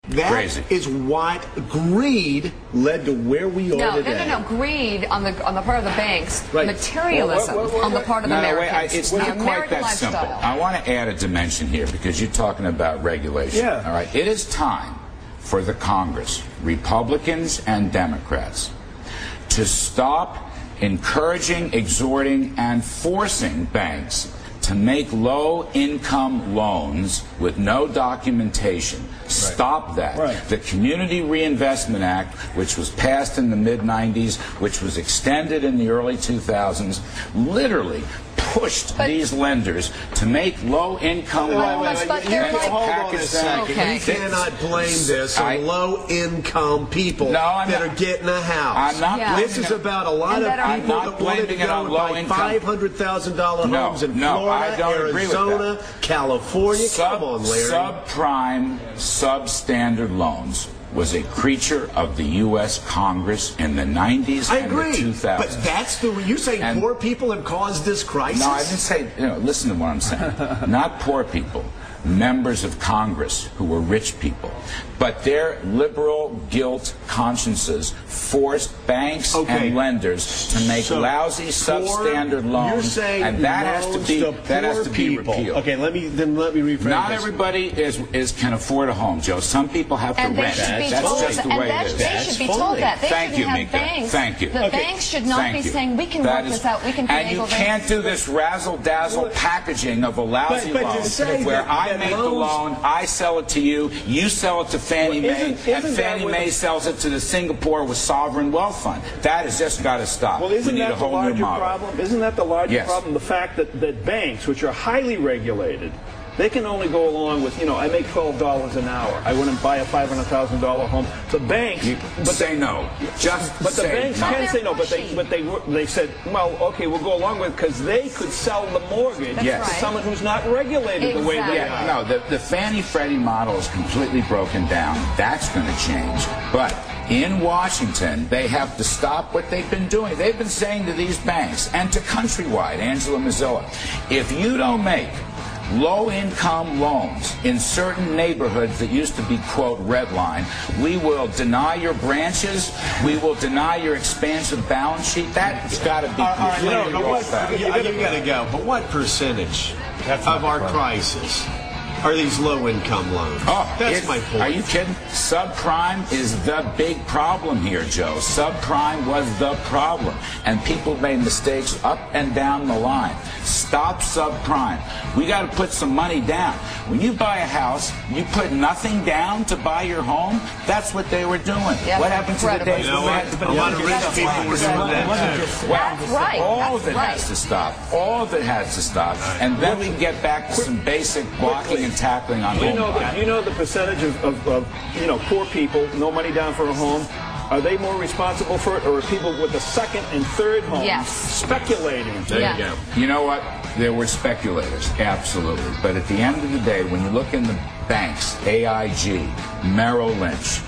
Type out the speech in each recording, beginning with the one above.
That is what greed led to where we are today. No. Greed on the part of the banks. Right. Materialism on the part of the Americans. It's not quite that simple. I want to add a dimension here because you're talking about regulation. Yeah. All right. It is time for the Congress, Republicans and Democrats, to stop encouraging, exhorting, and forcing banks to make low-income loans with no documentation. Stop that. Right. The Community Reinvestment Act, which was passed in the mid-90s, which was extended in the early 2000s, literally pushed these lenders to make low-income loans. Hold on a second. You cannot blame this on low-income people that are getting a house. I'm not. This is about a lot of people that wanted to go and buy $500,000 homes in Florida, Arizona, California. Come on, Larry. Subprime, substandard loans was a creature of the U.S. Congress in the 90s and the 2000s. But that's you're saying poor people have caused this crisis? No, I didn't say, listen to what I'm saying. Not poor people, members of Congress who were rich people. But their liberal guilt consciences forced banks and lenders to make lousy substandard loans, and that has to be repealed. Okay, let me rephrase. Not everybody can afford a home, Joe. Some people have to rent. That's just the way it is. They should be told that. They Thank you, have Mika. banks. Thank you. The banks should not be saying, we can work this out, we can finagle this. And you can't do this razzle-dazzle packaging of a lousy loan where I make the loan, I sell it to you, you sell it to Fannie Mae, and Fannie Mae sells it to the Singapore with sovereign wealth fund. That has just got to stop. Well, isn't we need that a whole the larger new model. problem? Isn't that the larger problem? The fact that banks, which are highly regulated, they can only go along with, I make $12 an hour. I wouldn't buy a $500,000 home. The banks, say no. The banks can say no, but they said, well, okay, we'll go along with it because they could sell the mortgage to someone who's not regulated the way they are. No, the Fannie-Freddie model is completely broken down. That's going to change, but in Washington, they have to stop what they've been doing. They've been saying to these banks and to Countrywide, Angela Mozilla, if you don't make low-income loans in certain neighborhoods that used to be, quote, red line, we will deny your branches, we will deny your expansive balance sheet. That's got to be completely off that. You got to go. But what percentage of our crisis are these low-income loans? That's my point. Are you kidding? Subprime is the big problem here, Joe. Subprime was the problem. And people made mistakes up and down the line. Stop subprime. We got to put some money down. When you buy a house, you put nothing down to buy your home. That's what they were doing. Yep. What happened to the days when we had to put a lot of rich people were doing that too. That's right. All of it has to stop. All of it has to stop. And then we can get back to some basic blocking and tackling on home buying. You know the percentage of poor people, no money down for a home. Are they more responsible for it, or are people with the second and third homes speculating? There you go. You know what? There were speculators, absolutely. But at the end of the day, when you look in the banks, AIG, Merrill Lynch,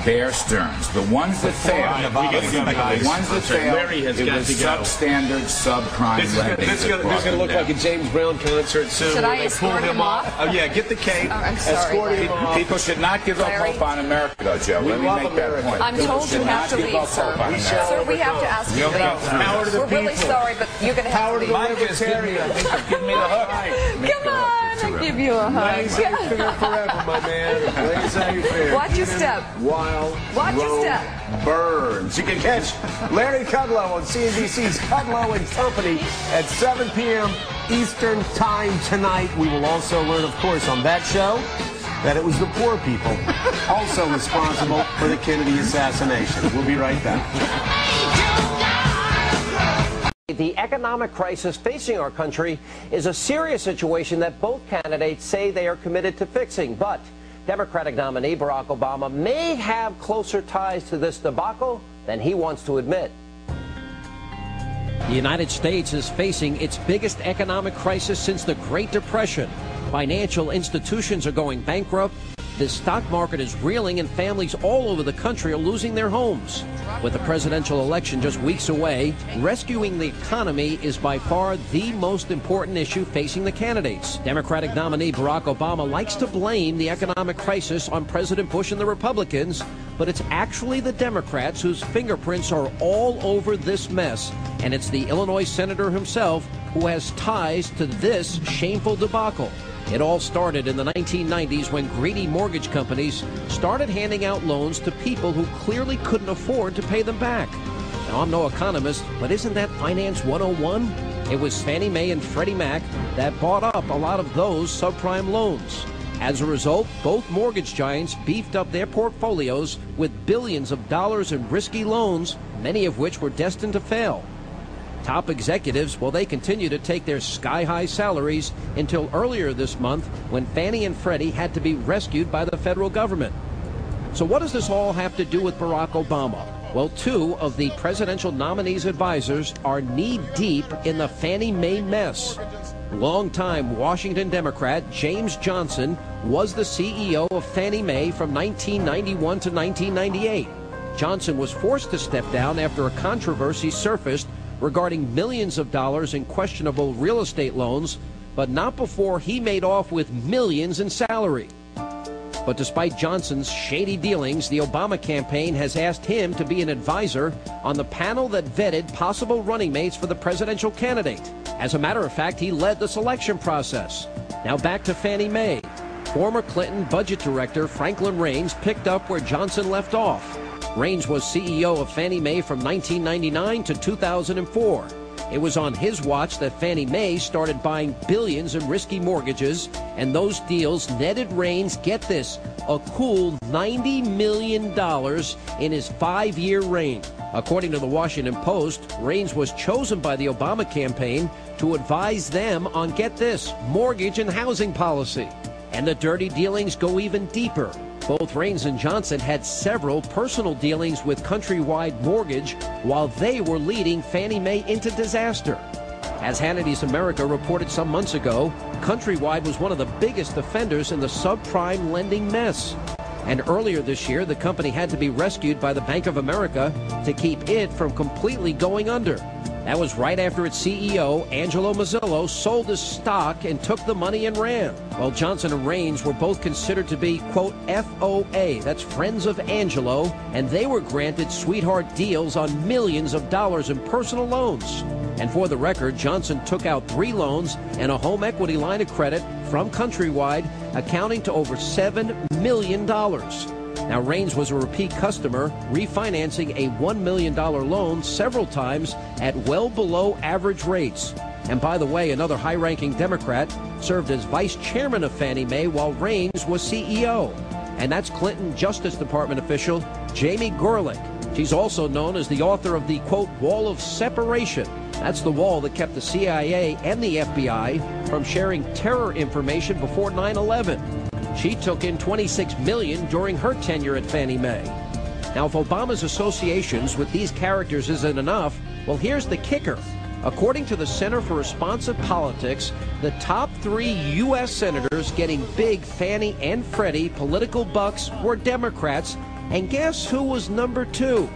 Bear Stearns, the ones that failed, it was substandard, subprime lending. This is going to look like a James Brown concert soon. Should I escort him off? Oh, yeah, get the cape. I'm sorry. Escort him off. People should not give up hope on America, though, Joe. Let me make that point. I'm told you have to leave, sir. Sir, we have to ask you to leave. We're really sorry, but you're going to have to leave. Mike is giving me the hook. Come on, I'll give you a hug. Forever, my man. Watch your step. While Watch your step. Burns. You can catch Larry Kudlow on CNBC's Kudlow and Company at 7 p.m. Eastern Time tonight. We will also learn, of course, on that show that it was the poor people also responsible for the Kennedy assassination. We'll be right back. The economic crisis facing our country is a serious situation that both candidates say they are committed to fixing. But Democratic nominee Barack Obama may have closer ties to this debacle than he wants to admit. The United States is facing its biggest economic crisis since the Great Depression. Financial institutions are going bankrupt. The stock market is reeling and families all over the country are losing their homes. With the presidential election just weeks away, rescuing the economy is by far the most important issue facing the candidates. Democratic nominee Barack Obama likes to blame the economic crisis on President Bush and the Republicans, but it's actually the Democrats whose fingerprints are all over this mess, and it's the Illinois senator himself who has ties to this shameful debacle. It all started in the 1990s when greedy mortgage companies started handing out loans to people who clearly couldn't afford to pay them back. Now, I'm no economist, but isn't that Finance 101? It was Fannie Mae and Freddie Mac that bought up a lot of those subprime loans. As a result, both mortgage giants beefed up their portfolios with billions of dollars in risky loans, many of which were destined to fail. Top executives, well, they continue to take their sky-high salaries until earlier this month when Fannie and Freddie had to be rescued by the federal government. So what does this all have to do with Barack Obama? Well, two of the presidential nominee's advisors are knee-deep in the Fannie Mae mess. Longtime Washington Democrat James Johnson was the CEO of Fannie Mae from 1991 to 1998. Johnson was forced to step down after a controversy surfaced regarding millions of dollars in questionable real estate loans, but not before he made off with millions in salary. But despite Johnson's shady dealings, the Obama campaign has asked him to be an advisor on the panel that vetted possible running mates for the presidential candidate. As a matter of fact, he led the selection process. Now back to Fannie Mae. Former Clinton budget director Franklin Raines picked up where Johnson left off. Raines was CEO of Fannie Mae from 1999 to 2004. It was on his watch that Fannie Mae started buying billions in risky mortgages, and those deals netted Raines, get this, a cool $90 million in his 5-year reign. According to the Washington Post, Raines was chosen by the Obama campaign to advise them on, get this, mortgage and housing policy. And the dirty dealings go even deeper. Both Raines and Johnson had several personal dealings with Countrywide Mortgage while they were leading Fannie Mae into disaster. As Hannity's America reported some months ago, Countrywide was one of the biggest offenders in the subprime lending mess. And earlier this year, the company had to be rescued by the Bank of America to keep it from completely going under. That was right after its CEO, Angelo Mozillo, sold his stock and took the money and ran. While Johnson and Raines were both considered to be, quote, FOA, that's Friends of Angelo, and they were granted sweetheart deals on millions of dollars in personal loans. And for the record, Johnson took out 3 loans and a home equity line of credit from Countrywide, accounting to over $7 million. Now, Raines was a repeat customer, refinancing a $1 million loan several times at well below average rates. And by the way, another high-ranking Democrat served as vice chairman of Fannie Mae while Raines was CEO. And that's Clinton Justice Department official Jamie Gorelick. She's also known as the author of the, quote, Wall of Separation. That's the wall that kept the CIA and the FBI from sharing terror information before 9/11. She took in $26 million during her tenure at Fannie Mae. Now, if Obama's associations with these characters isn't enough, well, here's the kicker. According to the Center for Responsive Politics, the top 3 U.S. senators getting big Fannie and Freddie political bucks were Democrats. And guess who was number 2?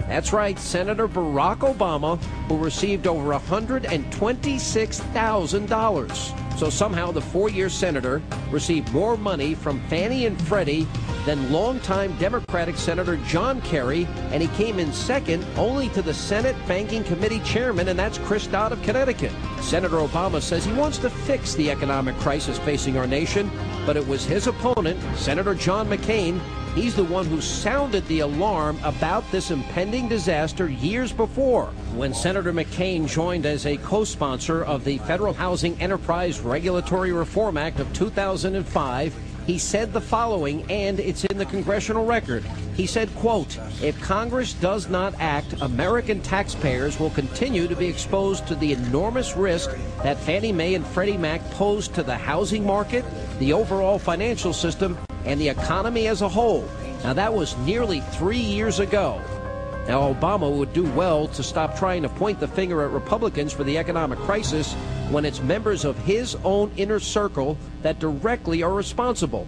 That's right, Senator Barack Obama, who received over $126,000. So somehow the 4-year senator received more money from Fannie and Freddie than longtime Democratic Senator John Kerry, and he came in second only to the Senate Banking Committee chairman, and that's Chris Dodd of Connecticut. Senator Obama says he wants to fix the economic crisis facing our nation, but it was his opponent, Senator John McCain. He's the one who sounded the alarm about this impending disaster years before, when Senator McCain joined as a co-sponsor of the Federal Housing Enterprise Regulatory Reform Act of 2005. He said the following, and it's in the congressional record. He said, quote, if Congress does not act, American taxpayers will continue to be exposed to the enormous risk that Fannie Mae and Freddie Mac pose to the housing market, the overall financial system, and the economy as a whole. Now, that was nearly 3 years ago. Now, Obama would do well to stop trying to point the finger at Republicans for the economic crisis when it's members of his own inner circle that directly are responsible.